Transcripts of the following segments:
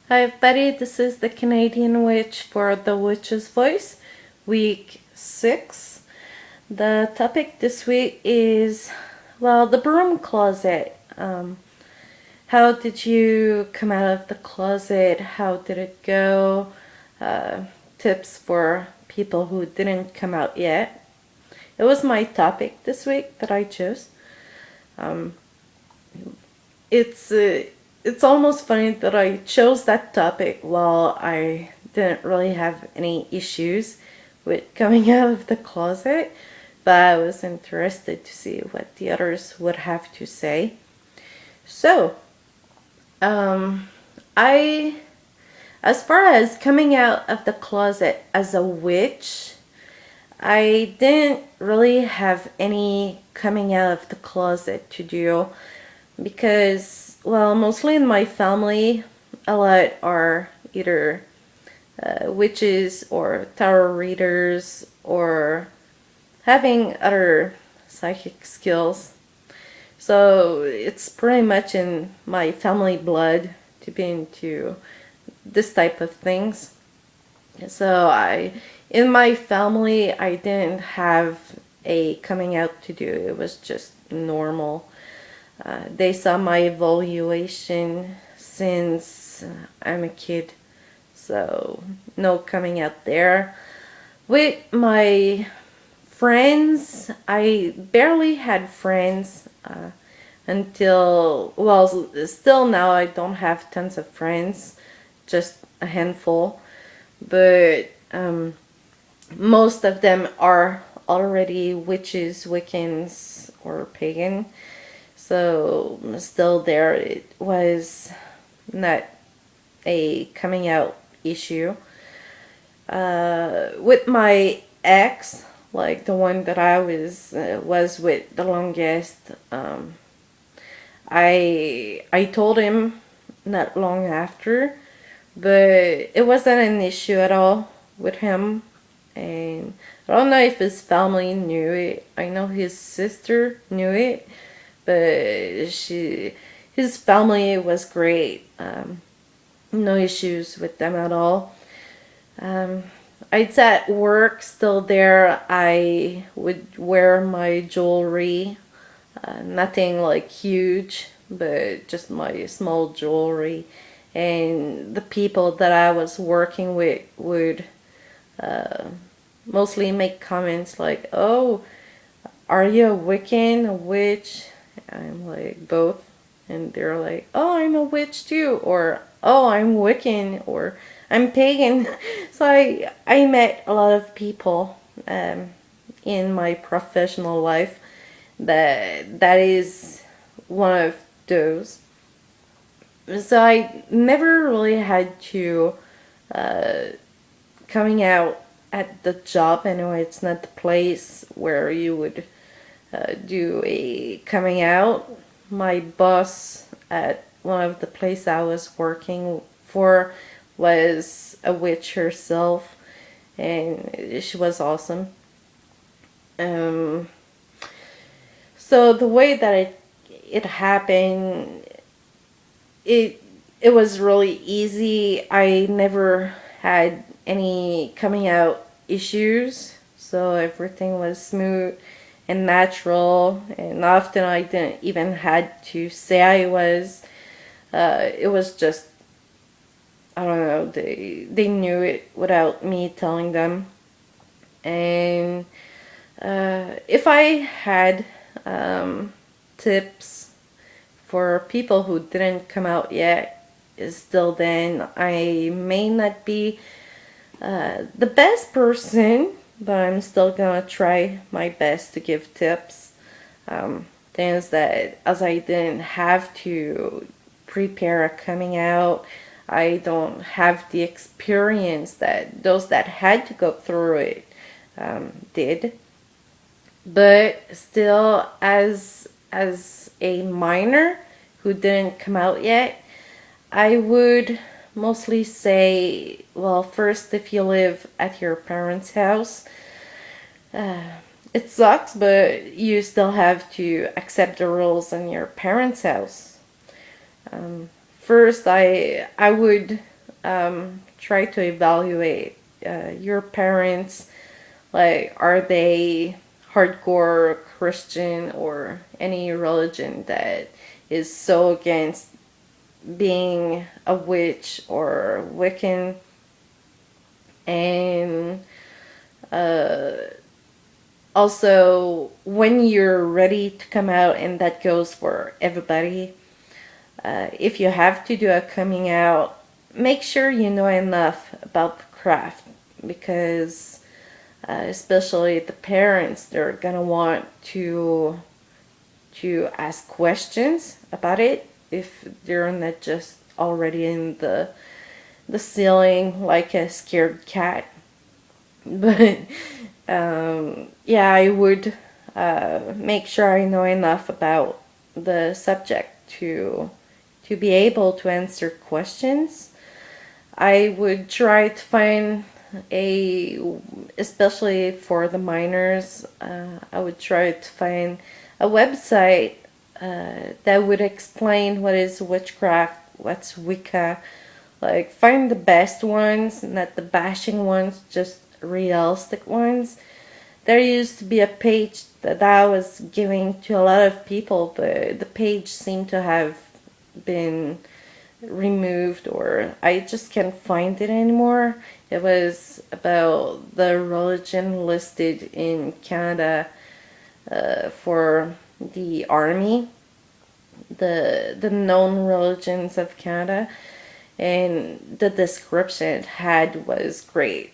Hi everybody, this is the Canadian Witch for the Witch's Voice, week 6. The topic this week is, the broom closet. How did you come out of the closet? How did it go? Tips for people who didn't come out yet. It was my topic this week that I chose. It's almost funny that I chose that topic while I didn't really have any issues with coming out of the closet, but I was interested to see what the others would have to say. So, I, as far as coming out of the closet as a witch, I didn't really have any coming out of the closet to do because, mostly in my family, a lot are either witches or tarot readers or having other psychic skills. So it's pretty much in my family blood to be into this type of things. So in my family, I didn't have a coming out to do. It was just normal. They saw my evaluation since I'm a kid, so no coming out there. With my friends, I barely had friends until, still now I don't have tons of friends, just a handful, but most of them are already witches, wiccans, or pagan. So still there, it was not a coming out issue. With my ex, like the one that I was with the longest, I told him not long after, but it wasn't an issue at all with him. And I don't know if his family knew it. I know his sister knew it, but his family was great. No issues with them at all. It's at work still there. I would wear my jewelry, nothing like huge, but just my small jewelry. And the people that I was working with would mostly make comments like, "Oh, are you a Wiccan, a witch?" I'm like, both. And they're like, "Oh, I'm a witch too," or "Oh, I'm Wiccan," or "I'm pagan." So I met a lot of people in my professional life that is one of those. So I never really had to coming out at the job. Anyway, it's not the place where you would do a coming out. My boss at one of the places I was working for was a witch herself, and she was awesome. So the way that it happened, it was really easy. I never had any coming out issues, so everything was smooth and natural, and often I didn't even had to say I was. It was just, I don't know, they knew it without me telling them. And if I had tips for people who didn't come out yet, is still then, I may not be the best person, but I'm still gonna try my best to give tips. Things that, as I didn't have to prepare a coming out, I don't have the experience that those that had to go through it did. But still, as a minor who didn't come out yet, I would mostly say, first, if you live at your parents' house, it sucks, but you still have to accept the rules in your parents' house. First, I would try to evaluate your parents. Like, are they hardcore Christian or any religion that is so against being a witch or Wiccan? And also, when you're ready to come out, and that goes for everybody, if you have to do a coming out, make sure you know enough about the craft, because especially the parents, they're gonna want to ask questions about it if they're not just already in the ceiling like a scared cat. But yeah, I would make sure I know enough about the subject to be able to answer questions. I would try to find especially for the minors, I would try to find a website that would explain what is witchcraft, what's Wicca. Like, find the best ones, not the bashing ones, just realistic ones. There used to be a page that I was giving to a lot of people, but the page seemed to have been removed, or I just can't find it anymore. It was about the religion listed in Canada for the army, the known religions of Canada, and the description it had was great.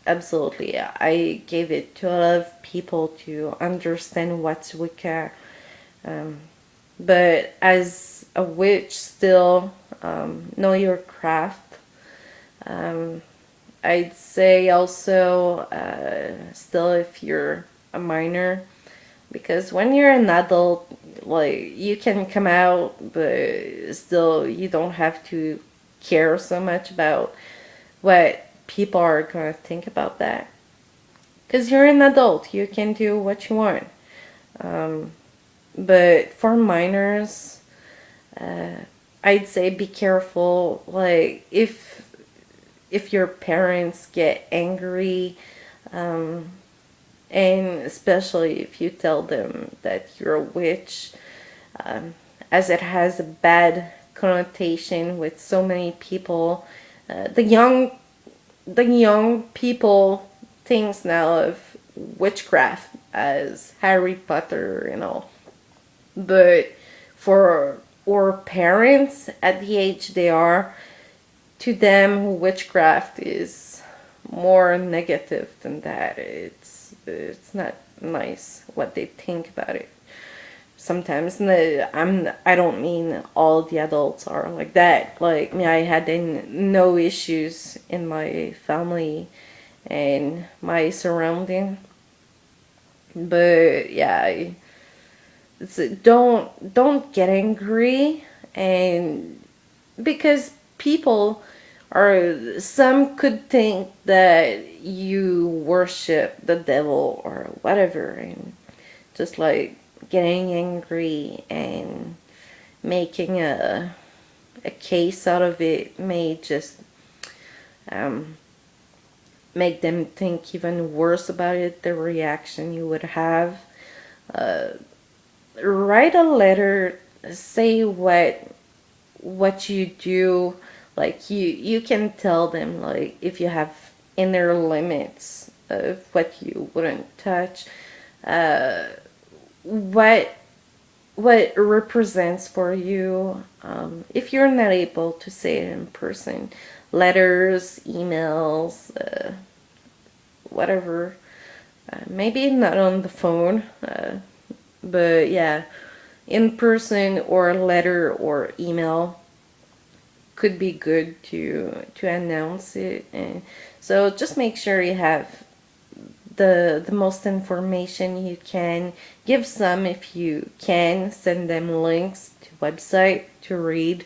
Absolutely, I gave it to a lot of people to understand what's Wicca. But as a witch, still know your craft. I'd say also, still, if you're a minor, because when you're an adult, like, you can come out, but still you don't have to care so much about what people are gonna think about that. Because you're an adult, you can do what you want. But for minors, I'd say be careful. Like, if your parents get angry, and especially if you tell them that you're a witch, as it has a bad connotation with so many people. The young people thinks now of witchcraft as Harry Potter, But for our parents at the age they are, to them witchcraft is more negative than that. It's not nice what they think about it. Sometimes, I don't mean all the adults are like that. Like me, I had no issues in my family and my surrounding. But yeah, don't get angry, and because people some could think that you worship the devil or whatever, and just like getting angry and making a case out of it may just make them think even worse about it, the reaction you would have. Write a letter, say what you do. Like, you can tell them, like, if you have inner limits of what you wouldn't touch, what represents for you. If you're not able to say it in person, letters, emails, whatever. Maybe not on the phone, but yeah, in person or letter or email could be good to announce it. And so just make sure you have the most information you can. Give some, if you can, send them links to website to read,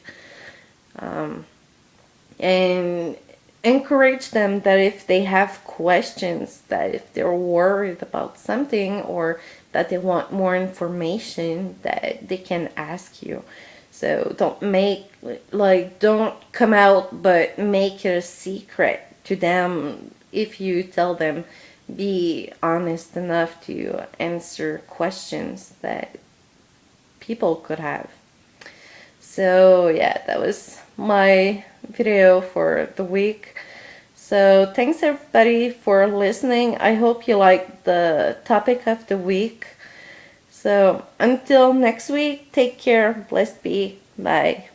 and encourage them that if they have questions, that if they're worried about something or that they want more information, that they can ask you. So don't come out, but make it a secret to them. If you tell them, be honest enough to answer questions that people could have. So yeah, that was my video for the week. So thanks everybody for listening. I hope you liked the topic of the week. So until next week, take care. Blessed be. Bye.